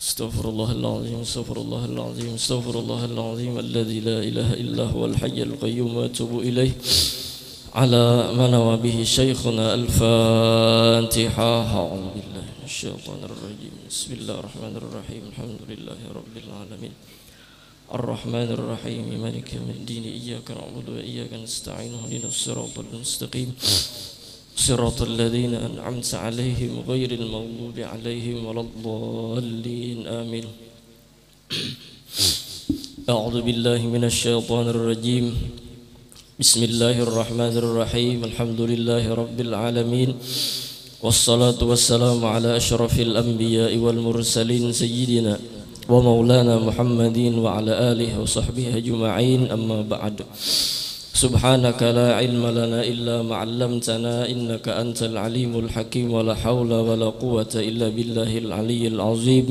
Astaghfirullahaladzim, astaghfirullahaladzim, astaghfirullahaladzim, alladzi la ilaha illa huwal hayyul qayyum wa atubu ilaih. Ala ma nawa bihi syekhuna al-Fatiha. A'udzu billahi minasyaitonir rajim. Bismillahirrahmanirrahim. Alhamdulillahi rabbil alamin. Ar-Rahmanir Rahim. Maliki yaumiddin. Iyyaka na'budu wa iyyaka nasta'in. Ihdinas siratal mustaqim. صراط الذين أنعمت عليهم غير المغضوب عليهم ولا الضالين آمين. أعوذ بالله من الشيطان الرجيم. بسم الله الرحمن الرحيم. الحمد لله رب العالمين والصلاة والسلام على أشرف الأنبياء والمرسلين سيدنا ومولانا محمد وعلى آله وصحبه أجمعين. أما بعد. سبحانك لا علم لنا إلا ما علمتنا إنك أنت العليم الحكيم ولا حول ولا قوة إلا بالله العلي العظيم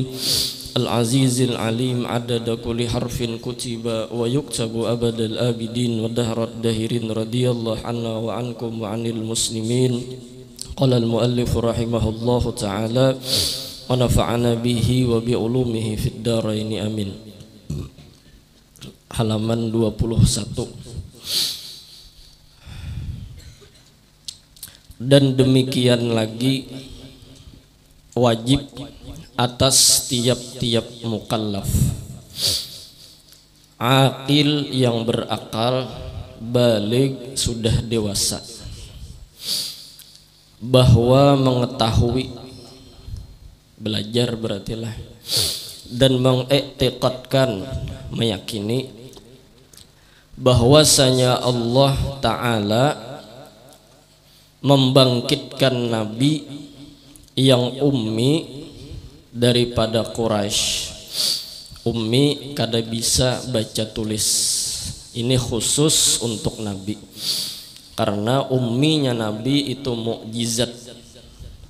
العزيز العليم عدد كل حرف كتب ويكتب أبد الآبدين ودهر الدهرين رضي الله عنا وعنكم وعن المسلمين. قال المؤلف رحمه الله تعالى ونفعنا به وبعلومه في الدارين آمين. Halaman 21. Dan demikian lagi wajib atas tiap-tiap mukallaf aqil yang berakal baligh sudah dewasa bahwa mengetahui belajar berartilah dan mengiktikadkan meyakini bahwasanya Allah Ta'ala membangkitkan Nabi yang ummi daripada Quraisy. Ummi kada bisa baca tulis. Ini khusus untuk Nabi. Karena umminya Nabi itu mukjizat.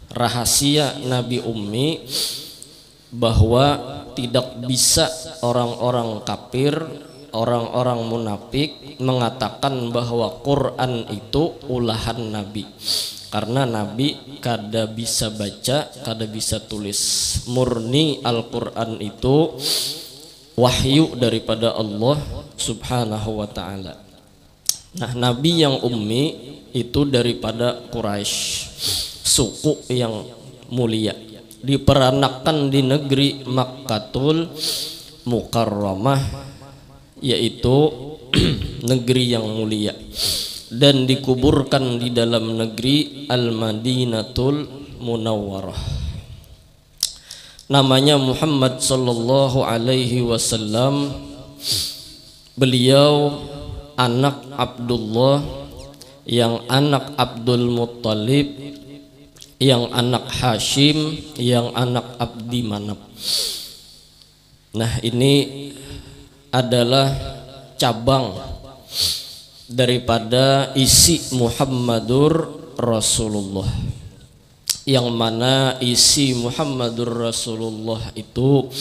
Rahasia Nabi ummi bahwa tidak bisa orang-orang kafir, orang-orang munafik mengatakan bahwa Quran itu ulahan Nabi, karena Nabi kada bisa baca, kada bisa tulis. Murni Al-Quran itu wahyu daripada Allah Subhanahu wa ta'ala. Nah, Nabi yang ummi itu daripada Quraisy, suku yang mulia, diperanakan di negeri Makkatul Mukarramah, yaitu negeri yang mulia, dan dikuburkan di dalam negeri Al-Madinatul Munawwarah. Namanya Muhammad sallallahu alaihi wasallam. Beliau anak Abdullah, yang anak Abdul Muttalib, yang anak Hashim, yang anak Abdi Manaf. Nah, ini adalah cabang daripada isi Muhammadur Rasulullah, yang mana isi Muhammadur Rasulullah itu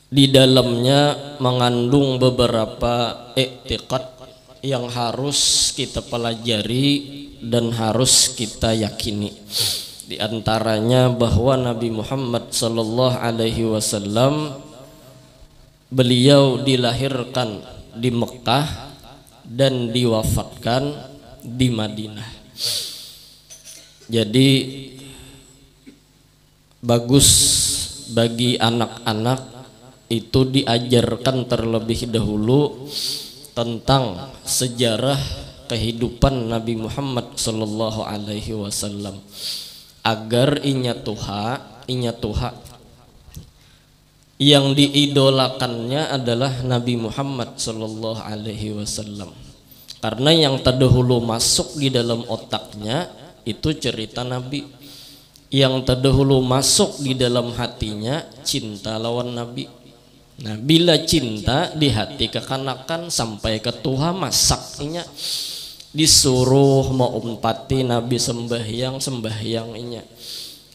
di dalamnya mengandung beberapa i'tiqad yang harus kita pelajari dan harus kita yakini. Di antaranya bahwa Nabi Muhammad sallallahu alaihi wasallam beliau dilahirkan di Mekah dan diwafatkan di Madinah. Jadi bagus bagi anak-anak itu diajarkan terlebih dahulu tentang sejarah kehidupan Nabi Muhammad sallallahu alaihi wasallam, agar inya tuha yang diidolakannya adalah Nabi Muhammad sallallahu alaihi wasallam. Karena yang terdahulu masuk di dalam otaknya itu cerita Nabi, yang terdahulu masuk di dalam hatinya cinta lawan Nabi. Nah, bila cinta di hati kekanakan sampai ke Tuhan masaknya, disuruh mau umpati Nabi sembahyangnya,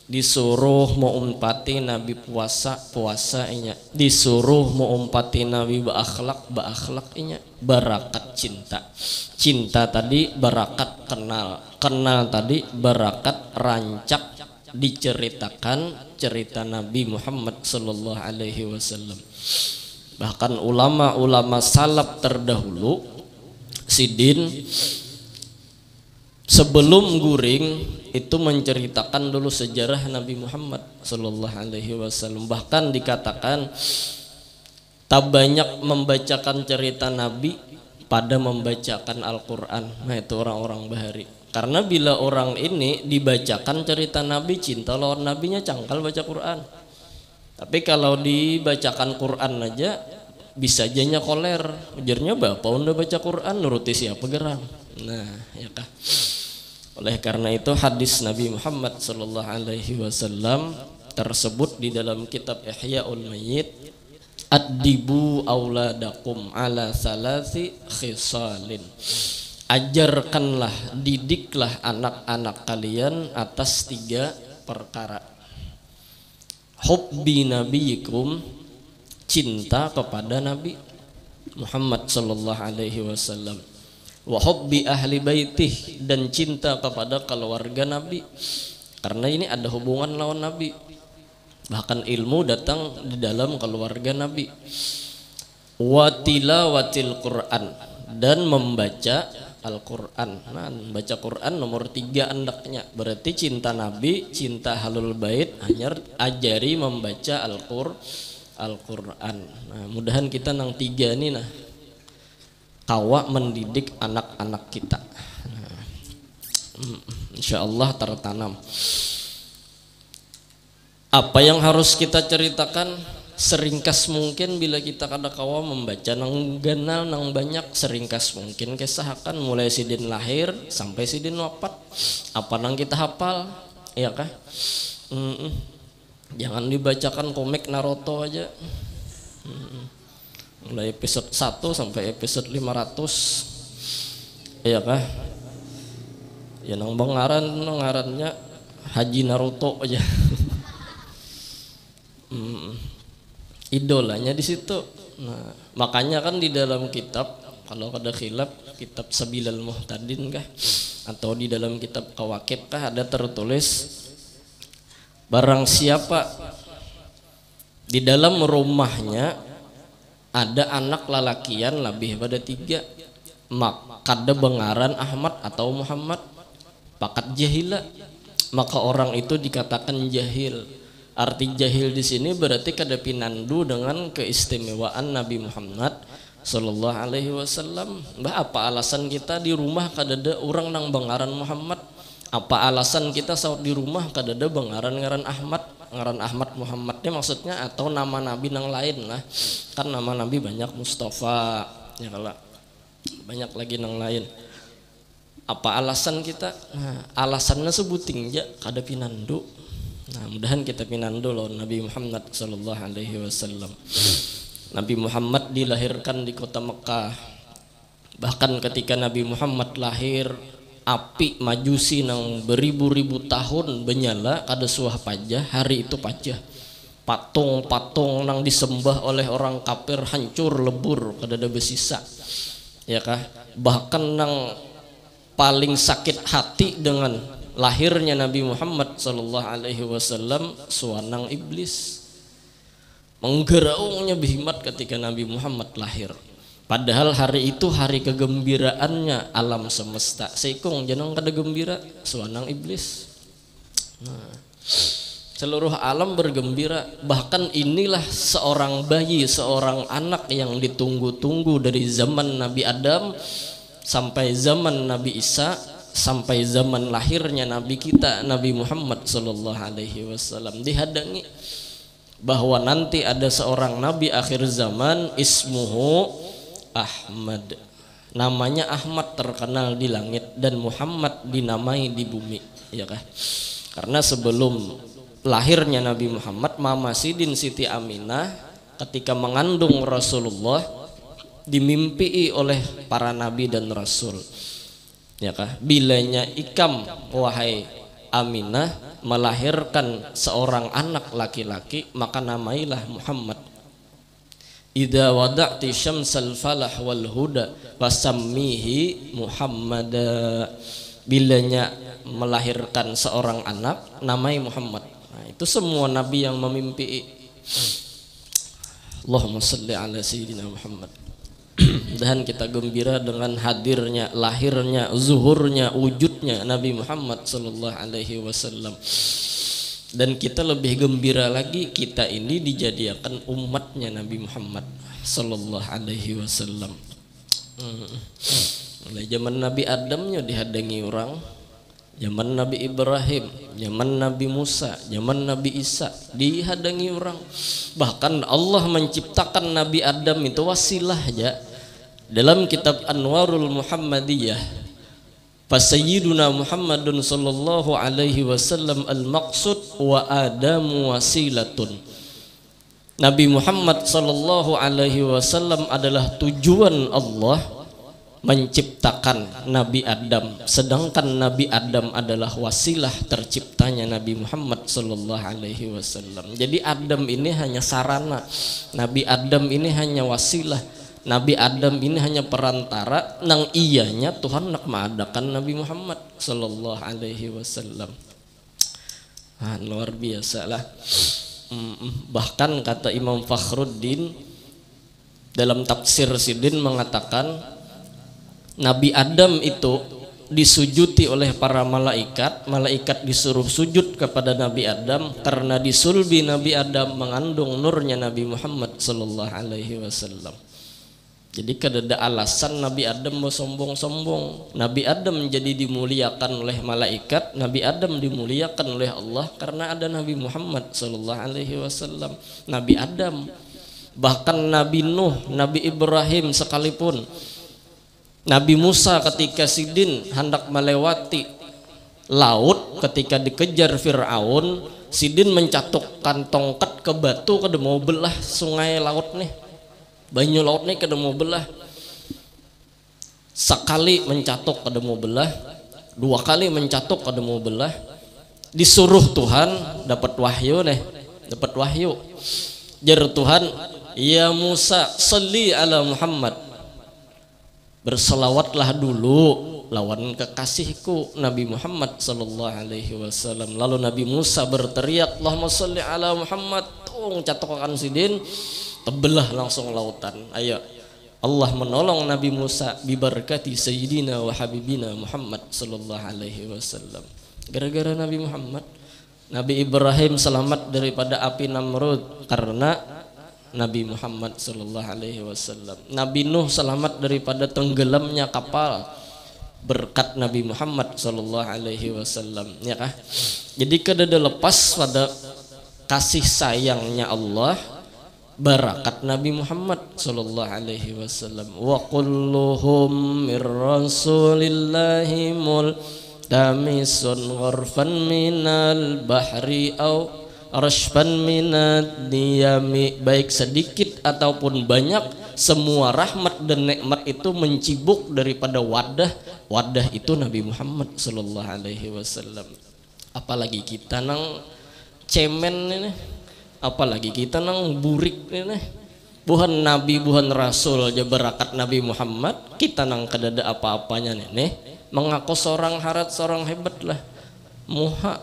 disuruh mau umpati Nabi puasanya, disuruh mau umpati Nabi berakhlaknya. Barakat cinta tadi barakat kenal tadi barakat rancak diceritakan cerita Nabi Muhammad sallallahu alaihi wasallam. Bahkan ulama-ulama salaf terdahulu sidin sebelum guring itu menceritakan dulu sejarah Nabi Muhammad sallallahu alaihi wasallam. Bahkan dikatakan tak banyak membacakan cerita Nabi pada membacakan Al-Quran. Nah itu orang-orang bahari. Karena bila orang ini dibacakan cerita Nabi, cinta lawan Nabinya cangkal baca Quran. Tapi kalau dibacakan Quran aja bisa jadinya koler. Ujarnya bapak udah baca Quran nuruti siapa gerang. Nah ya kah. Oleh karena itu hadis Nabi Muhammad sallallahu alaihi wasallam tersebut di dalam kitab Ihya'ul Mayyit, addibu auladakum ala salasi khisalin. Ajarkanlah, didiklah anak-anak kalian atas 3 perkara. Hubbi nabiyikum, cinta kepada Nabi Muhammad sallallahu alaihi wasallam. Wa hubbi ahli baitih, dan cinta kepada keluarga Nabi. Karena ini ada hubungan lawan Nabi. Bahkan ilmu datang di dalam keluarga Nabi. Wa tilawatil Quran, dan membaca Al-Quran. Nah, baca Quran nomor 3 andaknya. Berarti cinta Nabi, cinta halul bait, ajari membaca Al-Quran. Nah, mudahan kita nang 3 ini nah kawa mendidik anak-anak kita. Nah, insyaallah tertanam. Apa yang harus kita ceritakan? Seringkas mungkin bila kita kada kawa membaca nang ganal nang banyak, seringkas mungkin kesahakan mulai sidin lahir sampai sidin wafat. Apa nang kita hafal, ya kah? Jangan dibacakan komik Naruto aja. Mulai episode 1 sampai episode 500, ya kah? Ya nang ngarannya Haji Naruto aja. Idolanya di situ. Nah, makanya kan di dalam kitab kalau ada khilaf kitab Sabilal Muhtadin kah atau di dalam kitab Kawakib kah ada tertulis barang siapa di dalam rumahnya ada anak lalakian lebih pada 3 maka ada bengaran Ahmad atau Muhammad pakat jahila, maka orang itu dikatakan jahil. Arti jahil di sini berarti kada pinandu dengan keistimewaan Nabi Muhammad sallallahu alaihi wasallam. Bah apa alasan kita di rumah kada ada orang nang bengaran Muhammad? Apa alasan kita saat di rumah kada ada bengaran Ahmad? Ngaran Ahmad Muhammadnya maksudnya atau nama nabi nang lain lah. Kan nama nabi banyak, Mustafa ya kalau banyak lagi nang lain. Apa alasan kita? Nah, alasannya sebuting aja kada pinandu. Nah, mudahan kita pinandu loh Nabi Muhammad sallallahu alaihi wasallam. Nabi Muhammad dilahirkan di kota Mekah. Bahkan ketika Nabi Muhammad lahir, api majusi nang beribu-ribu tahun benyala kada suah pajah, hari itu pajah. Patung-patung nang disembah oleh orang kafir hancur lebur kada ada bersisa. Ya kah? Bahkan nang paling sakit hati dengan lahirnya Nabi Muhammad sallallahu alaihi wasallam suanang iblis. Menggeraungnya bihimat ketika Nabi Muhammad lahir. Padahal hari itu hari kegembiraannya alam semesta. Seikung jangan kada gembira suanang iblis. Nah, seluruh alam bergembira. Bahkan inilah seorang bayi, seorang anak yang ditunggu-tunggu dari zaman Nabi Adam sampai zaman Nabi Isa, sampai zaman lahirnya Nabi kita Nabi Muhammad sallallahu alaihi wasallam. Dihadangi bahwa nanti ada seorang Nabi akhir zaman ismuhu Ahmad. Namanya Ahmad terkenal di langit dan Muhammad dinamai di bumi, ya kah? Karena sebelum lahirnya Nabi Muhammad, Mama Sidin Siti Aminah ketika mengandung Rasulullah dimimpii oleh para nabi dan rasul. Ya kah? Bilanya ikam wahai Aminah melahirkan seorang anak laki-laki, maka namailah Muhammad. Idza wada'ti syamsal falah wal huda fasammihi Muhammada. Bilanya melahirkan seorang anak namai Muhammad. Nah, itu semua nabi yang memimpi. Allahumma shalli ala sayyidina Muhammad. Dan kita gembira dengan hadirnya, lahirnya, zuhurnya, wujudnya Nabi Muhammad sallallahu alaihi wasallam. Dan kita lebih gembira lagi, kita ini dijadikan umatnya Nabi Muhammad sallallahu alaihi wasallam. Mulai zaman Nabi Adamnya dihadangi orang, zaman Nabi Ibrahim, zaman Nabi Musa, zaman Nabi Isa dihadangi orang. Bahkan Allah menciptakan Nabi Adam itu wasilah aja. Dalam kitab Anwarul Muhammadiyah, Sayyiduna Muhammadun sallallahu alaihi wasallam al-maqsud wa Adamu wasilatun. Nabi Muhammad sallallahu alaihi wasallam adalah tujuan Allah menciptakan Nabi Adam, sedangkan Nabi Adam adalah wasilah terciptanya Nabi Muhammad sallallahu alaihi wasallam. Jadi Adam ini hanya sarana, Nabi Adam ini hanya wasilah, Nabi Adam ini hanya perantara nang iyanya Tuhan nak mengadakan Nabi Muhammad sallallahu alaihi wasallam. Luar biasa lah. Bahkan kata Imam Fakhruddin dalam tafsir Sidin mengatakan Nabi Adam itu disujuti oleh para malaikat. Malaikat disuruh sujud kepada Nabi Adam karena di sulbi Nabi Adam mengandung nurnya Nabi Muhammad sallallahu alaihi wasallam. Jadi kada ada alasan Nabi Adam mau sombong-sombong. Nabi Adam jadi dimuliakan oleh malaikat, Nabi Adam dimuliakan oleh Allah karena ada Nabi Muhammad sallallahu alaihi wasallam. Nabi Adam, bahkan Nabi Nuh, Nabi Ibrahim sekalipun, Nabi Musa ketika Sidin hendak melewati laut ketika dikejar Fir'aun, Sidin mencatukkan tongkat ke batu kada mau belah sungai laut nih. Banyu laut nih kada mau belah. Sekali mencatuk kada mau belah, dua kali mencatuk kada mau belah. Disuruh Tuhan dapat wahyu nih, dapat wahyu. Jar Tuhan, ya Musa, sholli ala Muhammad. Berselawatlah dulu lawan kekasihku Nabi Muhammad sallallahu alaihi wasallam. Lalu Nabi Musa berteriak, Allahumma sholli ala Muhammad. Catokan Sidin, tebelah langsung lautan. Ayo, Allah menolong Nabi Musa bibarakati sayyidina wa habibina Muhammad sallallahu alaihi wasallam. Gara-gara Nabi Muhammad. Nabi Ibrahim selamat daripada api Namrud karena Nabi Muhammad sallallahu alaihi wasallam. Nabi Nuh selamat daripada tenggelamnya kapal berkat Nabi Muhammad sallallahu alaihi wasallam, ya kah? Jadi kada lepas pada kasih sayangnya Allah, barakat Nabi Muhammad sallallahu alaihi wasallam. Wa kulluhum mir rasulillahi multamisun ghurfan minal bahri au rashfan minad diyami. Baik sedikit ataupun banyak, semua rahmat dan nikmat itu mencibuk daripada wadah itu Nabi Muhammad sallallahu alaihi wasallam. Apalagi kita nang cemen ini, apalagi kita nang burik ini, buhan nabi buhan rasul aja berakat Nabi Muhammad, kita nang kadada apa-apanya nih, mengaku seorang harat seorang hebat lah, muha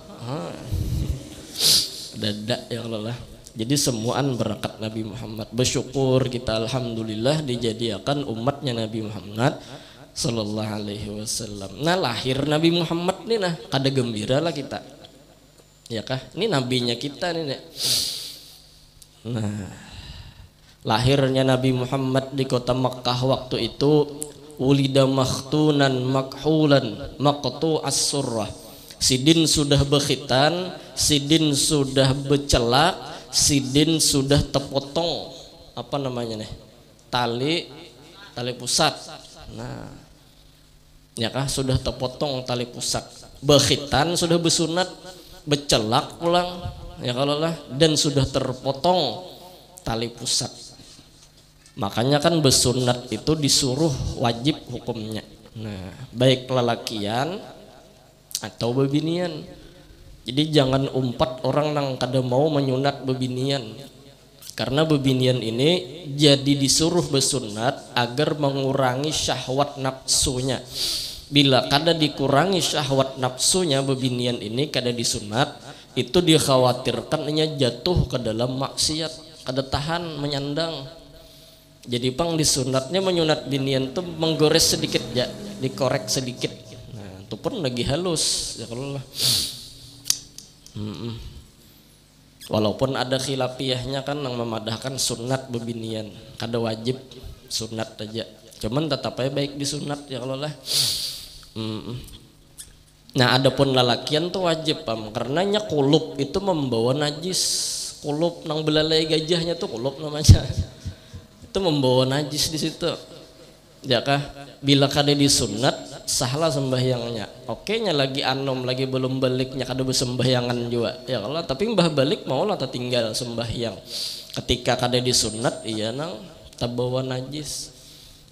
dadak ya Allah. Jadi semuaan berakat Nabi Muhammad. Bersyukur kita alhamdulillah dijadikan umatnya Nabi Muhammad sallallahu alaihi wasallam. Nah, lahir Nabi Muhammad nih, nah kada gembira lah kita, ya kah? Ini nabinya kita nih. Nah, lahirnya Nabi Muhammad di kota Makkah waktu itu, ulida makhtunan makhulan maqtu as-surrah. Sidin sudah berkhitan, Sidin sudah bercelak, Sidin sudah terpotong apa namanya nih? Tali pusat. Nah, ya kah, sudah terpotong tali pusat. Berkhitan sudah bersunat, bercelak pulang, ya kalau lah, dan sudah terpotong tali pusat. Makanya kan bersunat itu disuruh wajib hukumnya. Nah, baik lelakian atau bebinian. Jadi jangan umpat orang yang kada mau menyunat bebinian, karena bebinian ini jadi disuruh bersunat agar mengurangi syahwat nafsunya. bila kada dikurangi syahwat nafsunya bebinian ini kada disunat, itu dikhawatirkan nya jatuh ke dalam maksiat, kada tahan menyandang. Jadi pang disunatnya menyunat binian tuh menggores sedikit ya, dikorek sedikit. Nah itu pun lagi halus ya kalau lah. Walaupun ada khilafiyahnya kan yang memadahkan sunat bebinian, kada wajib sunat aja. Cuman tetap aja baik disunat ya kalau lah. Nah adapun lalakian tuh wajib pam, karenanya kulub itu membawa najis. Kulub nang belalai gajahnya tuh kulub namanya. Itu membawa najis di situ. Ya kah? Bila kada disunat sahlah sembahyangnya. Oke nya lagi anom lagi belum baliknya kada bersembahyangan juga. Ya kalau tapi mbah balik mau lah tinggal sembahyang. Ketika kada disunat iya nang tabawa najis.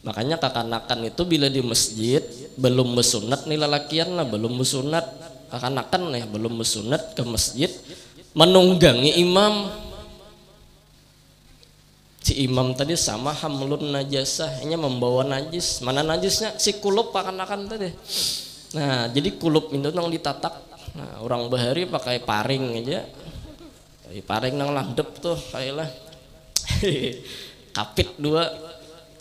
Makanya kakanakan itu bila di masjid belum bersunat nih lalakian lah belum bersunat, kakanakan nih belum bersunat ke masjid menunggangi imam. Si imam tadi sama hamlun najasah, ini membawa najis. Mana najisnya? Si kulub kakanakan tadi. Nah jadi kulub itu nang ditatak. Nah, orang bahari pakai paring aja, paring nang landep tuh kayak lah kapit dua.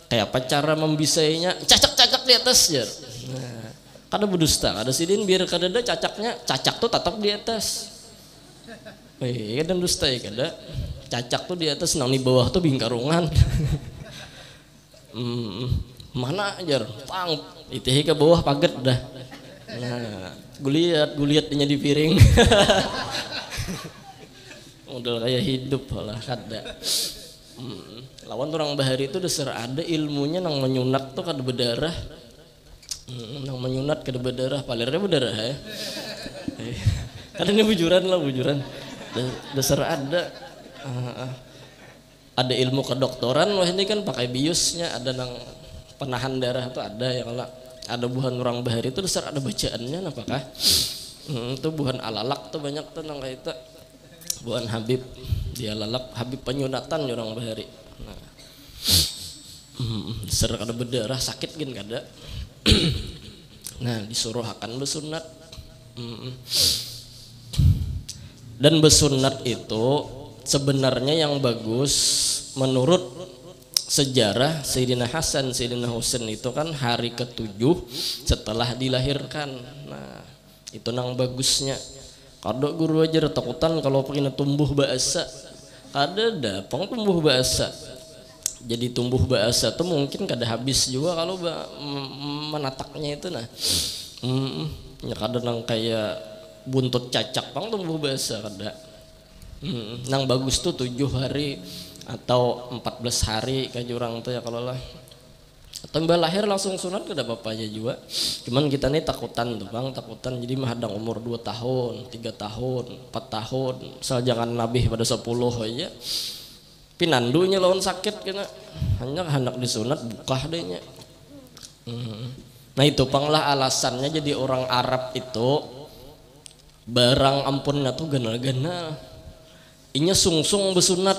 Kayak apa cara membisainya? Cacak-cacak di atas ya. Nah, kada berdusta, kada sidin biar kada ada cacaknya, cacak tuh tetap di atas. Kada dusta ya kada. Cacak tuh di atas, nang di bawah tuh bingkarungan. Mana ajar? Pang, itu ke bawah paget dah. Nah, guliat nya di piring. Modal kayak hidup lah kada. Lawan orang bahari itu dasar ada ilmunya nang menyunat tuh kada berdarah. Nang menyunat kada berdarah, palirnya berdarah ya. Karena ini bujuran lah bujuran. Dasar ada. Ada ilmu kedokteran wah ini kan pakai biusnya, ada nang penahan darah tuh ada ya kalau ada buhan orang bahari itu dasar ada bacaannya apakah? Itu buhan alalak tuh banyak tuh nang kayak itu. Buhan Habib dia lalak Habib penyunatan orang bahari. Nah, ser kada berdarah sakit gin kada. Nah disuruh akan bersunat. Dan bersunat itu sebenarnya yang bagus menurut sejarah Sayyidina Hasan Sayyidina Husain itu kan hari ke-7 setelah dilahirkan. Nah itu nang bagusnya. Kada guru aja takutan kalau pengen tumbuh bahasa. Kada ada pang tumbuh bahasa. Jadi tumbuh bahasa tuh mungkin kada habis juga kalau menataknya itu nah. Ya kada nang kayak buntut cacak pang tumbuh bahasa kada. Nang bagus tuh 7 hari atau 14 hari kayak orang tuh ya kalau lah. Atau mbak lahir langsung sunat kada apa-apa aja juga. Cuman kita nih takutan tuh bang, takutan jadi mahadang umur 2 tahun, 3 tahun, 4 tahun. Asal jangan nabih pada 10 aja. Pinandunya lawan sakit kena. Hanya hendak disunat buka dehnya. Nah itu panglah alasannya jadi orang Arab itu barang ampunnya tuh ganal-ganal. Inya sungsung bersunat.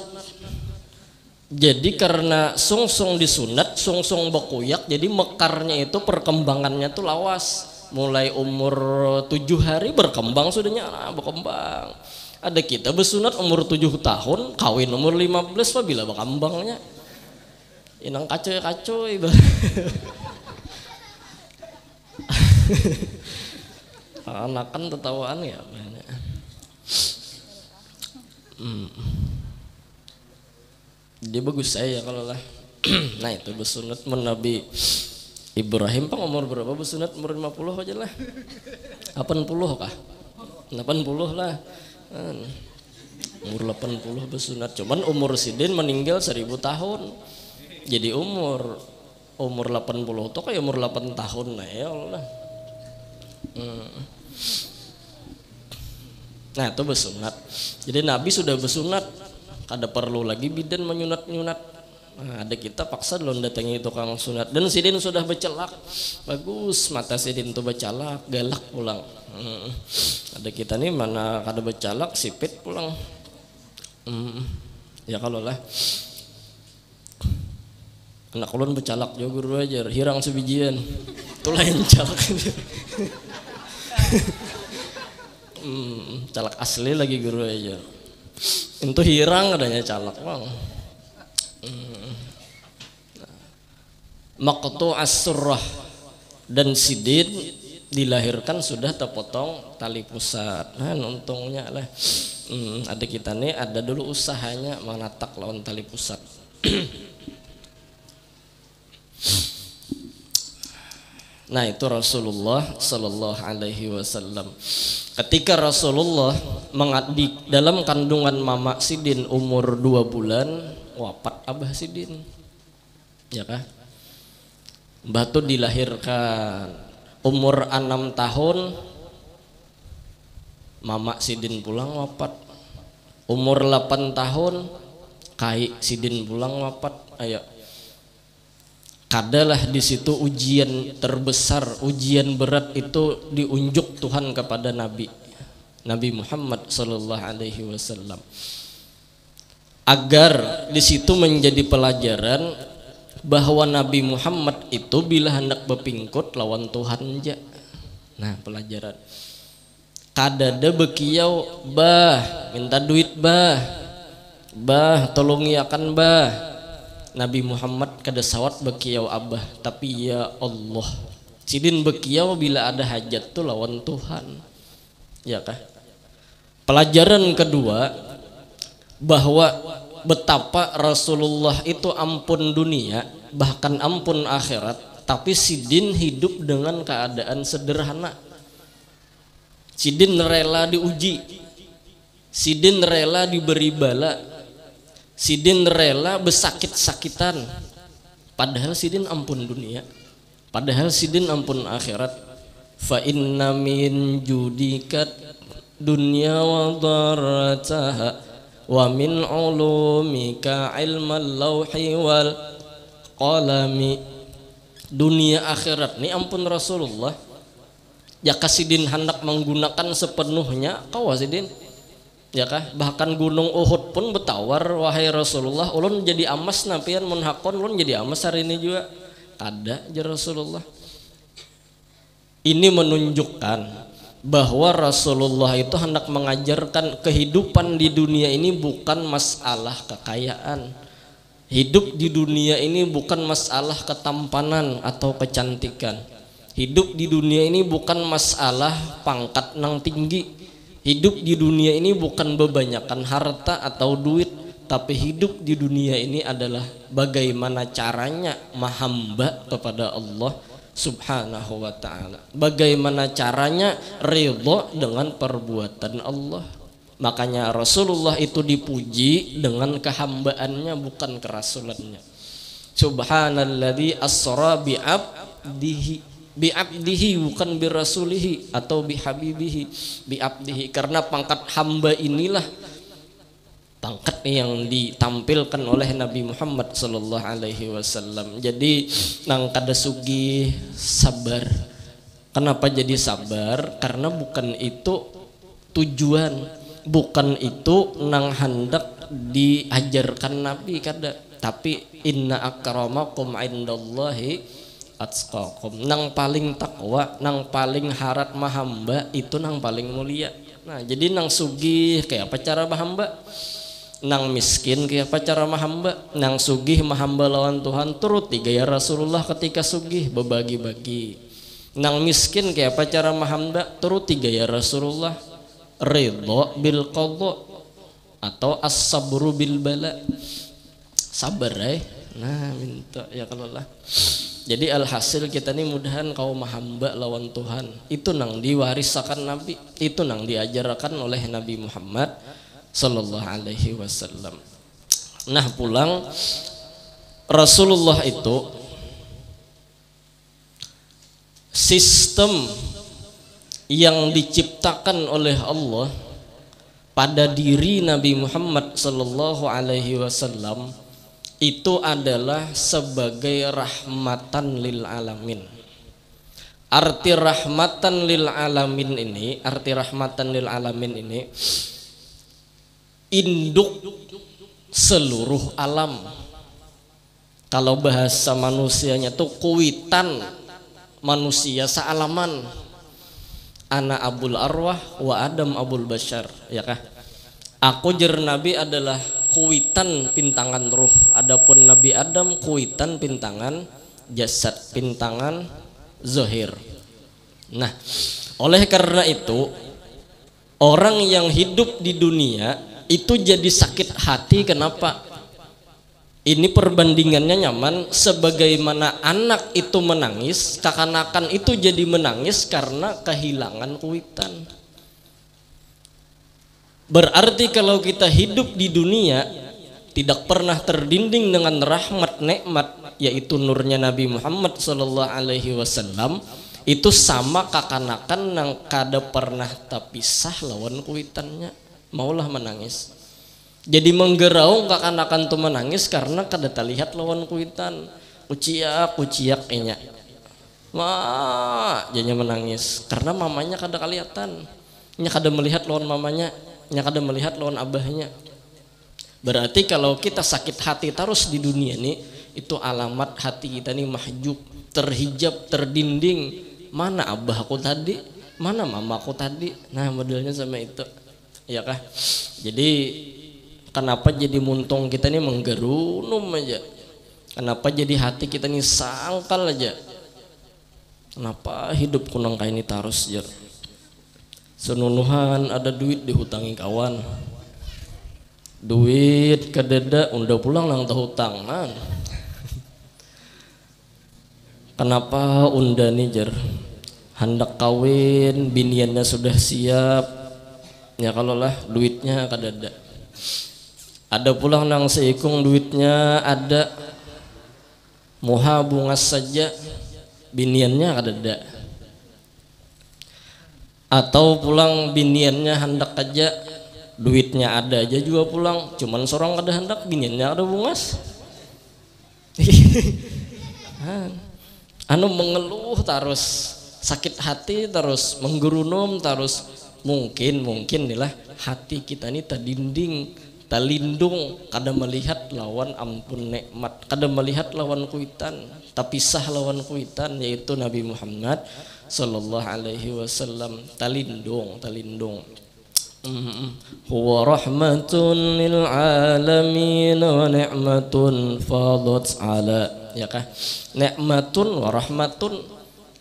Jadi karena sungsung disunat, sungsung bekuyak, jadi mekarnya itu perkembangannya tuh lawas. Mulai umur 7 hari berkembang sudahnya berkembang. Ada kita bersunat umur 7 tahun, kawin umur 15 bila berkembangnya. Inang kacau anakan tertawaan ya. Dia bagus saya kalau lah. Nah itu bersunat Nabi Ibrahim pang umur berapa bersunat? Umur 50 aja lah. 80 kah? 80 lah. Umur 80 bersunat. Cuman umur Sidin meninggal 1000 tahun. Jadi umur 80 tuh kayak umur 8 tahun lah ya Allah. Nah itu bersunat. Jadi Nabi sudah bersunat. Kada perlu lagi bidan menyunat-nyunat. Nah, ada kita paksa dulu datangi tukang sunat. Dan Sidin sudah bercelak. Bagus mata Sidin tuh bercelak, galak pulang. Ada kita nih mana kada bercelak, sipit pulang. Ya kalau lah. Anak ulun bercelak juga guru ajar, hirang sebijian. itu lain calak. Calak asli lagi guru aja. Itu hirang adanya calak bang. Maqtu as-surrah, dan Sidin dilahirkan sudah terpotong tali pusat. Nah, untungnya lah. Ada kita nih ada dulu usahanya menatak lawan tali pusat. Nah itu Rasulullah Sallallahu Alaihi Wasallam. Ketika Rasulullah di dalam kandungan mama Sidin umur 2 bulan, wafat abah Sidin, ya kah? Batu dilahirkan umur 6 tahun, mama Sidin pulang wafat. Umur 8 tahun, Kai Sidin pulang wafat. Ayo. Kadalah di situ ujian terbesar, ujian berat itu diunjuk Tuhan kepada Nabi Muhammad Sallallahu Alaihi Wasallam, agar di situ menjadi pelajaran bahwa Nabi Muhammad itu bila hendak bepingkut lawan Tuhan aja. Nah pelajaran. Kadada bekiau bah minta duit bah tolongi akan bah. Nabi Muhammad kada sawat bekiau abah, tapi ya Allah Sidin bekiau bila ada hajat tuh lawan Tuhan, ya kah? Pelajaran kedua bahwa betapa Rasulullah itu ampun dunia bahkan ampun akhirat, tapi Sidin hidup dengan keadaan sederhana. Sidin rela diuji, Sidin rela diberi bala, Sidin rela besakit-sakitan, padahal Sidin ampun dunia, padahal Sidin ampun akhirat. Fa inna min judikat dunya wa darataha wa min ulumika ilmal lauhi wal qalami. Dunia akhirat ini ampun Rasulullah, ya Sidin hendak menggunakan sepenuhnya kau Sidin, ya kah? Bahkan gunung Uhud pun bertawar, wahai Rasulullah, ulun jadi amas napian mun hakon ulun jadi amas hari ini juga. Kada aja Rasulullah. Ini menunjukkan bahwa Rasulullah itu hendak mengajarkan kehidupan di dunia ini bukan masalah kekayaan. Hidup di dunia ini bukan masalah ketampanan atau kecantikan. Hidup di dunia ini bukan masalah pangkat nang tinggi. Hidup di dunia ini bukan bebanyakan harta atau duit, tapi hidup di dunia ini adalah bagaimana caranya mahamba kepada Allah Subhanahu wa ta'ala, bagaimana caranya ridho dengan perbuatan Allah. Makanya Rasulullah itu dipuji dengan kehambaannya bukan kerasulannya. Subhanalladzi asra bi'abdihi bukan birasulihi atau bihabibihi, bi'abdihi, karena pangkat hamba inilah pangkat yang ditampilkan oleh Nabi Muhammad Sallallahu Alaihi Wasallam. Jadi nang kada sugi sabar. Kenapa jadi sabar? Karena bukan itu tujuan, bukan itu nang hendak diajarkan Nabi kada, tapi inna akramakum indallahi atqakum, nang paling takwa, nang paling harat mahamba itu nang paling mulia. Nah jadi nang sugih kayak apa cara mahamba, nang miskin kayak apa cara mahamba, nang sugih mahamba lawan Tuhan turut gaya Rasulullah ketika sugih berbagi-bagi, nang miskin kayak apa cara mahamba turut gaya Rasulullah ridho bil qadha atau as-sabru bil bala, sabar nah minta ya kalau lah. Jadi alhasil kita ini mudahan kau mahamba lawan Tuhan, itu nang diwarisakan Nabi, itu nang diajarkan oleh Nabi Muhammad Sallallahu Alaihi Wasallam. Nah pulang Rasulullah itu sistem yang diciptakan oleh Allah pada diri Nabi Muhammad Sallallahu Alaihi Wasallam itu adalah sebagai rahmatan lil alamin. Arti rahmatan lil alamin ini, arti rahmatan lil alamin ini induk seluruh alam. Kalau bahasa manusianya tuh kuitan manusia saalaman. Ana abul arwah wa Adam abul bashar, ya kah? Aku jer Nabi adalah kuitan pintangan ruh, adapun Nabi Adam kuitan pintangan jasad, pintangan zahir. Nah, oleh karena itu orang yang hidup di dunia itu jadi sakit hati. Kenapa? Ini perbandingannya nyaman. Sebagaimana anak itu menangis, kekanakan itu jadi menangis karena kehilangan kuitan. Berarti kalau kita hidup di dunia tidak pernah terdinding dengan rahmat nikmat, yaitu nurnya Nabi Muhammad SAW, itu sama kekanakan yang kada pernah terpisah lawan kuitannya, maulah menangis. Jadi menggeraung kekanakan tuh menangis karena kada terlihat lawan kuitan. Kuciak enya wah jadinya menangis karena mamanya kada kelihatan, nya kada melihat lawan mamanya, nya kada melihat lawan abahnya. Berarti kalau kita sakit hati terus di dunia nih, itu alamat hati kita nih mahjub, terhijab, terdinding. Mana abahku tadi, mana mamaku tadi. Nah modelnya sama itu, ya kah? Jadi kenapa jadi muntung kita nih menggerunum aja? Kenapa jadi hati kita nih sangkal aja? Kenapa hidup kunang kayak ini terus jer? Senunuhan ada duit dihutangi kawan, duit kededa unda pulang lang hutang. Nah, kenapa unda nih jer? Hendak kawin, biniannya sudah siap, ya kalau lah duitnya kadada. Ada pulang nang seikung duitnya ada, moha bunga saja biniannya kadada. Atau pulang biniannya hendak aja, duitnya ada aja juga pulang, cuman seorang kada hendak biniannya ada bungas. Anu mengeluh terus, sakit hati terus, menggerunum terus. Mungkin inilah hati kita ini terdinding, talindung, kada melihat lawan ampun nikmat, kada melihat lawan kuitan, tapi sah lawan kuitan, yaitu Nabi Muhammad sallallahu alaihi wasallam. Talindung. Huwa rahmatun lil alamin wa ni'matun fadat ala, ya kah? Nikmatun wa rahmatun.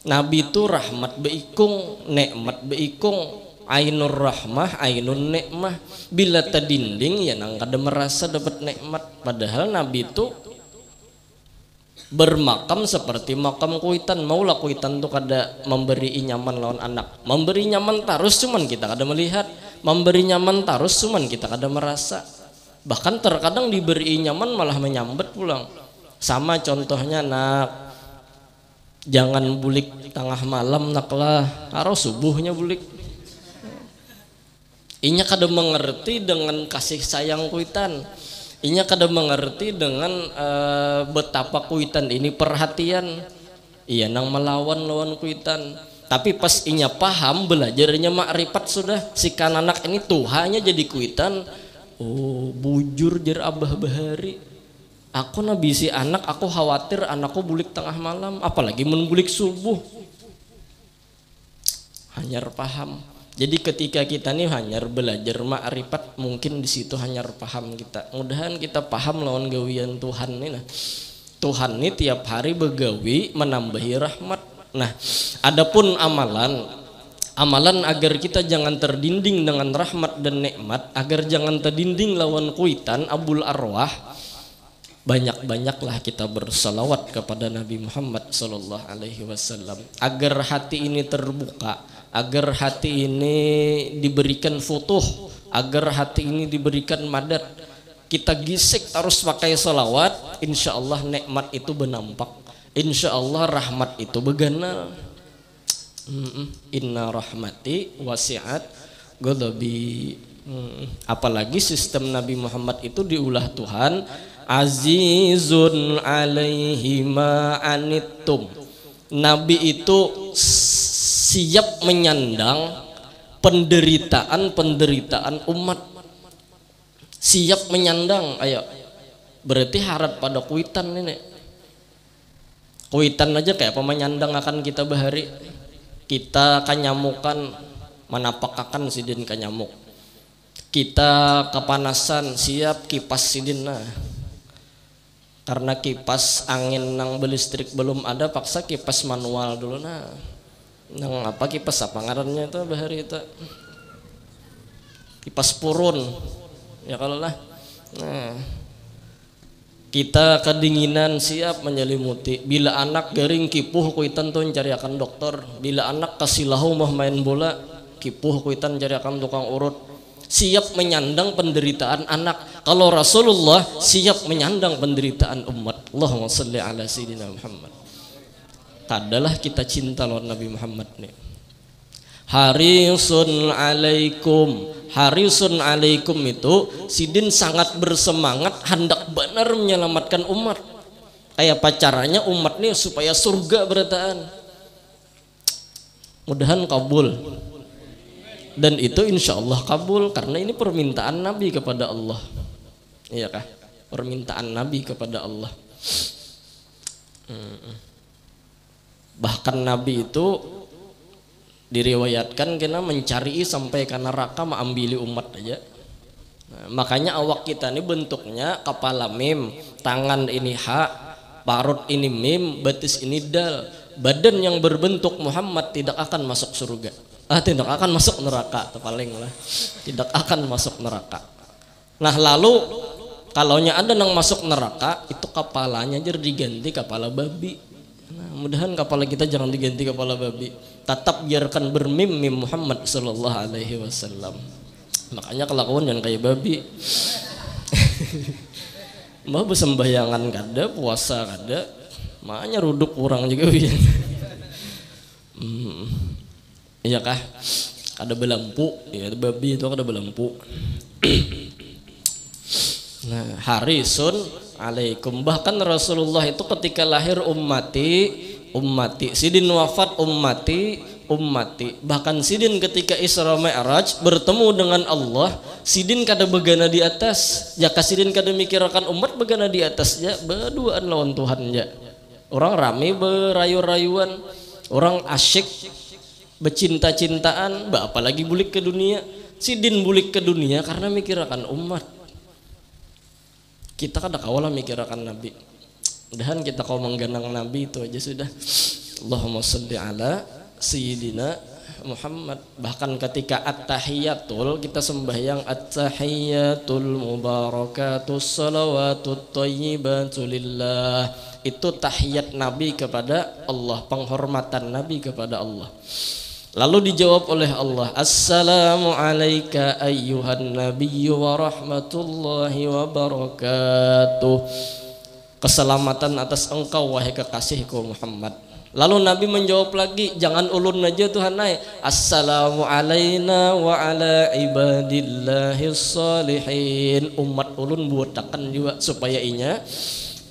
Nabi itu rahmat beikung, nikmat beikung. Ainur rahmah, ainun nikmah. Bila terdinding ya nang kada merasa dapat nikmat. Padahal Nabi itu bermakam seperti makam kuitan. Maulah kuitan tuh kada memberi nyaman lawan anak, memberi nyaman terus cuman kita kada melihat, memberi nyaman terus cuman kita kada merasa. Bahkan terkadang diberi nyaman malah menyambet pulang. Sama contohnya nak, jangan bulik tengah malam naklah, harus subuhnya bulik. Inya kada mengerti dengan kasih sayang kuitan. Inya kada mengerti dengan betapa kuitan ini perhatian. Iya nang melawan lawan kuitan. Tapi pas inya paham, belajarnya makrifat sudah. Si kananak ini Tuhannya jadi kuitan. Oh bujur jer abah bahari. Aku nabi si anak, aku khawatir anakku bulik tengah malam, apalagi menbulik subuh. Hanyar paham. Jadi ketika kita nih hanyar belajar makrifat, mungkin di situ hanyar paham kita. Mudahan kita paham lawan gawian Tuhan nih. Nah, Tuhan nih tiap hari begawi menambahi rahmat. Nah, adapun amalan agar kita jangan terdinding dengan rahmat dan nikmat, agar jangan terdinding lawan kuitan abul arwah. Banyak-banyaklah kita bersalawat kepada Nabi Muhammad sallallahu alaihi wasallam agar hati ini terbuka, agar hati ini diberikan futuh, agar hati ini diberikan madat. Kita gisik terus pakai salawat, insya Allah nikmat itu benampak, insya Allah rahmat itu begana. Inna rahmati wasi'at ghadabi. Apalagi sistem Nabi Muhammad itu diulah Tuhan, azizun alaihi ma anittum. Nabi itu siap menyandang penderitaan umat, siap menyandang. Ayo, berarti harap pada kuitan ini. Kuitan aja kayak pemanyandang akan kita bahari. Kita kanyamukan manapakakan sidin kanyamuk. Kita kepanasan siap kipas sidin nah. Karena kipas angin nang belistrik belum ada, paksa kipas manual dulu nah. Nang apa kipas apa ngarannya itu bahari itu? Kipas purun. Ya kalau lah. Nah, kita kedinginan siap menyelimuti. Bila anak garing kipuh kuitan tuh cari akan dokter. Bila anak kasih lahu mah main bola kipuh kuitan cari akan tukang urut. Siap menyandang penderitaan anak. Kalau Rasulullah siap menyandang penderitaan umat. Allahumma sholli ala sayyidina Muhammad. Tadalah kita cinta lawan Nabi Muhammad nih. Harisun alaikum. Harisun alaikum itu sidin sangat bersemangat hendak benar menyelamatkan umat. Kayak pacarannya umat nih supaya surga berataan. Mudahan kabul. Dan itu insya Allah kabul karena ini permintaan Nabi kepada Allah. Iya kah? Permintaan Nabi kepada Allah. Bahkan Nabi itu diriwayatkan kena mencari sampai ke neraka mengambil umat aja. Nah, makanya awak kita ini bentuknya kepala mim, tangan ini ha, parut ini mim, betis ini dal. Badan yang berbentuk Muhammad tidak akan masuk surga. Tidak akan masuk neraka, paling lah. Tidak akan masuk neraka. Nah lalu kalaunya ada yang masuk neraka itu kepalanya jadi diganti kepala babi. Nah, mudahan kepala kita jangan diganti kepala babi. Tetap biarkan bermim Muhammad sallallahu alaihi wasallam. Makanya kelakuan jangan kayak babi. Mbah bersembahyangan kada, puasa kada, makanya ruduk kurang juga biar. Iya kah? Ada belampu, ya babi itu ada belampu. Nah, harisun alaikum. Bahkan Rasulullah itu ketika lahir ummati, sidin wafat ummati. Bahkan sidin ketika Isra Mi'raj bertemu dengan Allah, sidin kada begana di atas. Jaka sidin kada mikirkan umat begana di atasnya, berduaan lawan Tuhan ya. Orang rame berayu-rayuan, orang asyik bercinta-cintaan, apalagi bulik ke dunia. Sidin bulik ke dunia karena mikirkan umat. Kita kada kawalah mikirkan Nabi. Mudahan kita kau menggenang Nabi itu aja sudah. Allahumma sholli ala sayyidina Muhammad. Bahkan ketika at-tahiyatul kita sembahyang at-tahiyatul mubarakatus salawatut thayyibatu lillah. Itu tahiyat Nabi kepada Allah, penghormatan Nabi kepada Allah. Lalu dijawab oleh Allah, Assalamu alayka ayyuhan nabiyyu wa rahmatullahi wa barakatuh. Keselamatan atas engkau wahai kekasihku Muhammad. Lalu Nabi menjawab lagi, jangan ulun aja Tuhan naik. Assalamu alayna wa ala ibadillahis salihin. Umat ulun buatakan juga supaya inya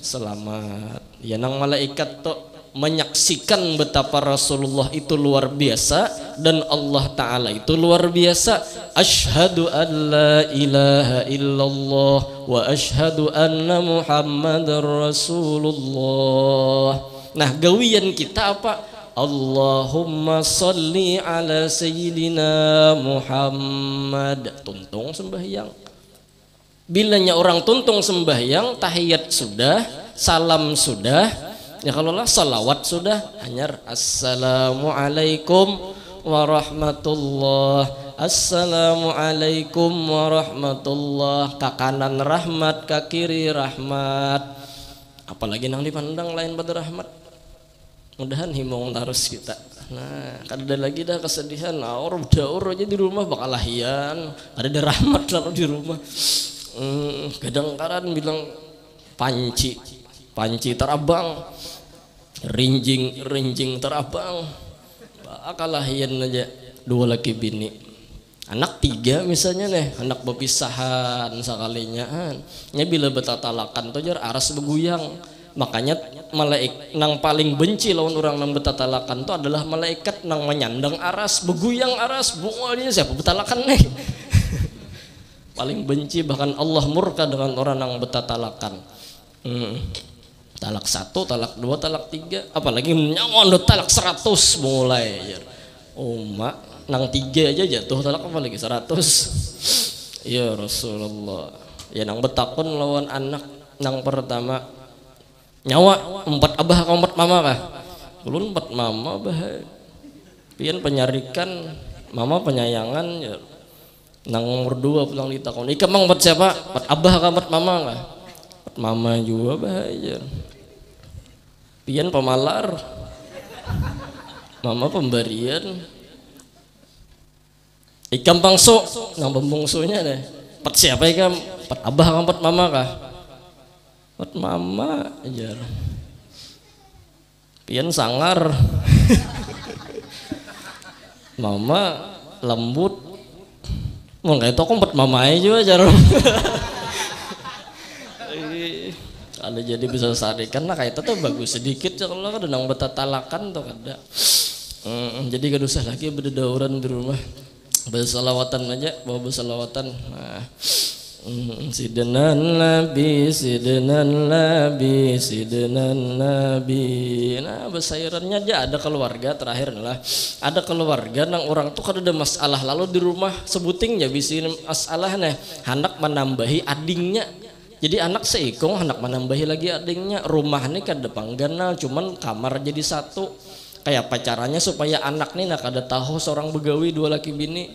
selamat. Ya nang malaikat tuh menyaksikan betapa Rasulullah itu luar biasa dan Allah Ta'ala itu luar biasa. Asyhadu an la ilaha illallah wa asyhadu anna Muhammadar Rasulullah. Nah gawian kita apa? Allahumma salli ala sayyidina Muhammad. Tuntung sembahyang. Bilanya orang tuntung sembahyang, tahiyat sudah, salam sudah. Ya kalau lah salawat sudah, hanyar assalamualaikum warahmatullah, assalamualaikum warahmatullah, ke kanan rahmat, ke kiri rahmat. Apalagi nang dipandang lain pada rahmat. Mudahan himong tarus kita. Nah, kada lagi dah kesedihan. Orang daur aja di rumah bakal lahian. Ada rahmat lalu di rumah. Kadang-kadang bilang panci terabang, rinjing terabang, bakal lahian aja 2 laki bini, anak 3 misalnya nih, anak berpisahan sekalinya, nya bila betatalakan tuh jar aras beguyang. Makanya malaikat nang paling benci lawan orang nang betatalakan itu adalah malaikat nang menyandang aras, beguyang aras, bungalnya siapa betalakan nih. Paling benci, bahkan Allah murka dengan orang nang betatalakan. Talak 1, talak 2, talak 3, apalagi nyawa udah talak 100 mulai ya. Oh mak, nang 3 aja jatuh talak apalagi 100. Ya Rasulullah. Ya nang betakun lawan anak nang pertama nyawa 4 abah ka 4 mama kah? Ulun 4 mama bah. Pian penyarikan mama penyayangan ya. Nang nomor 2 pulang ditakon. Ika mang 4 siapa? 4 abah ka 4 mama kah? 4 mama juga bah ya. Pian pemalar, mama pemberian, ikam pangso, nang pembungsunya deh. 4 siapa ikam? 4 abah kah 4 mama kah? 4 mama aja. Pian sangar, mama lembut, mau nggak itu aku 4 mama aja juga jarum. Kalau jadi bisa sarikan lah kayak itu tuh bagus sedikit ya kalau kan nang betatalakan tuh kada. Jadi gak usah lagi berdauran di rumah. Bersalawatan aja, bawa bersalawatan. Nah, Sidnan Nabi, Sidnan Nabi, Sidnan Nabi. Nah, besairannya aja ada keluarga terakhir lah. Ada keluarga nang orang tuh kada ada masalah lalu di rumah sebuting ya bisin masalah nih. Hendak menambahi adingnya. Jadi anak seikong hendak menambahi lagi adingnya. Rumah nih kada pangganal, cuman kamar jadi 1. Kayak pacarannya supaya anak nih nak ada tahu seorang begawi 2 laki bini.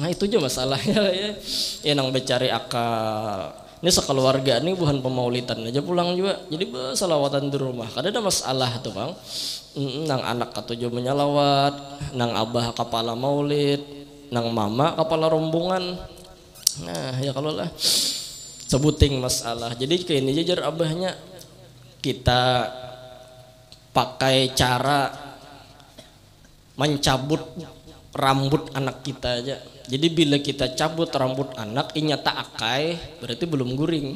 Nah itu aja masalahnya ya. Ya nang becari akal. Ini sekeluarga nih bukan pemaulitan aja pulang juga. Jadi bersalawatan di rumah. Kada ada masalah tuh bang. Nang anak katujuh menyalawat, nang abah kepala maulid, nang mama kepala rombongan. Nah ya kalau lah sebuting masalah. Jadi kayak ini jajar abahnya kita pakai cara mencabut rambut anak kita aja. Jadi bila kita cabut rambut anak inya tak akai berarti belum guring.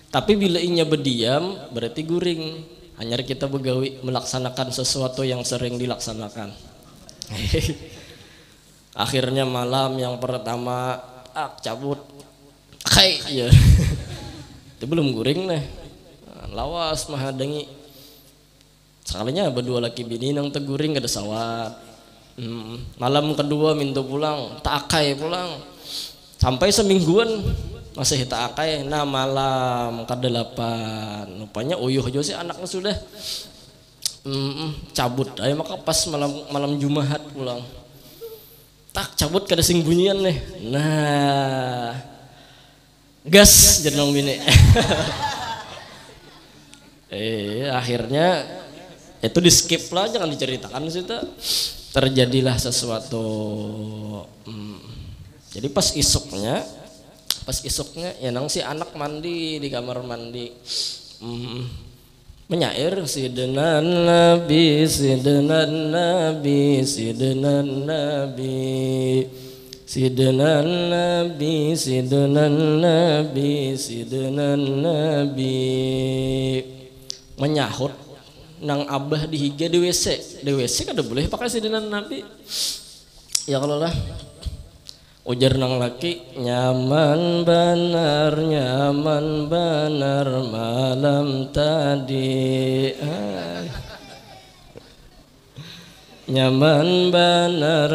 Tapi bila inya berdiam berarti guring. Hanya kita begawi melaksanakan sesuatu yang sering dilaksanakan. Akhirnya malam yang pertama cabut akai ya. Itu belum guring nih. Lawas mahadangi. Sekalinya berdua laki bini nang teguring ada sawat. Malam kedua minta pulang, tak akai pulang. Sampai semingguan masih tak akai. Nah malam ke-8 rupanya uyuh aja sih anaknya sudah cabut. Ayo maka pas malam Jumat pulang. Tak cabut kada sing bunyian nih. Nah gas jenong bini. Akhirnya itu di skip lah, jangan diceritakan sih. Terjadilah sesuatu. Jadi pas isuknya ya nang si anak mandi di kamar mandi, menyair Sidnan Nabi, Sidnan Nabi, Sidnan Nabi, Sidnan Nabi, Sidnan Nabi, Sidnan Nabi. Menyahut nang abah dihiga di WC kada boleh pakai Sidnan Nabi. Ya kalau lah ujar nang laki nyaman benar malam tadi. Nyaman benar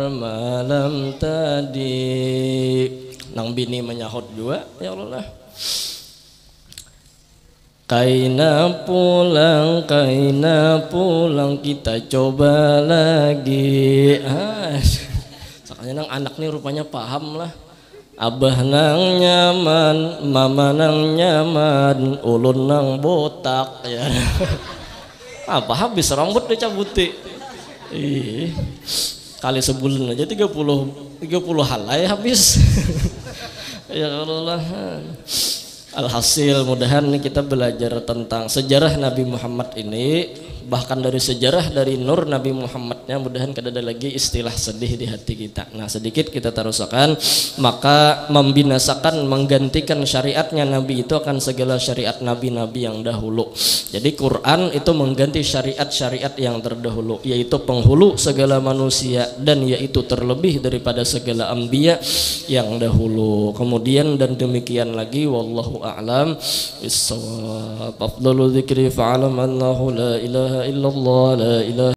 malam tadi. Nang bini menyahut juga ya Allah lah. Kaina pulang kita coba lagi. Makanya nang anak nih rupanya paham lah. Abah nang nyaman, mama nang nyaman, ulun nang botak ya. Apa habis rambut dicabuti. Kali sebulan aja 30 halai habis. Ya Allah. Alhasil mudahan kita belajar tentang sejarah Nabi Muhammad ini bahkan dari sejarah dari nur Nabi Muhammadnya, mudahan kada ada lagi istilah sedih di hati kita. Nah sedikit kita tarusakan, maka membinasakan menggantikan syariatnya Nabi itu akan segala syariat nabi-nabi yang dahulu. Jadi Quran itu mengganti syariat-syariat yang terdahulu, yaitu penghulu segala manusia dan yaitu terlebih daripada segala anbiya yang dahulu. Kemudian dan demikian lagi, wallahu a'lam bissawab. Afdhalu dzikri fa'alam annahu la ilaha illallah la ilaha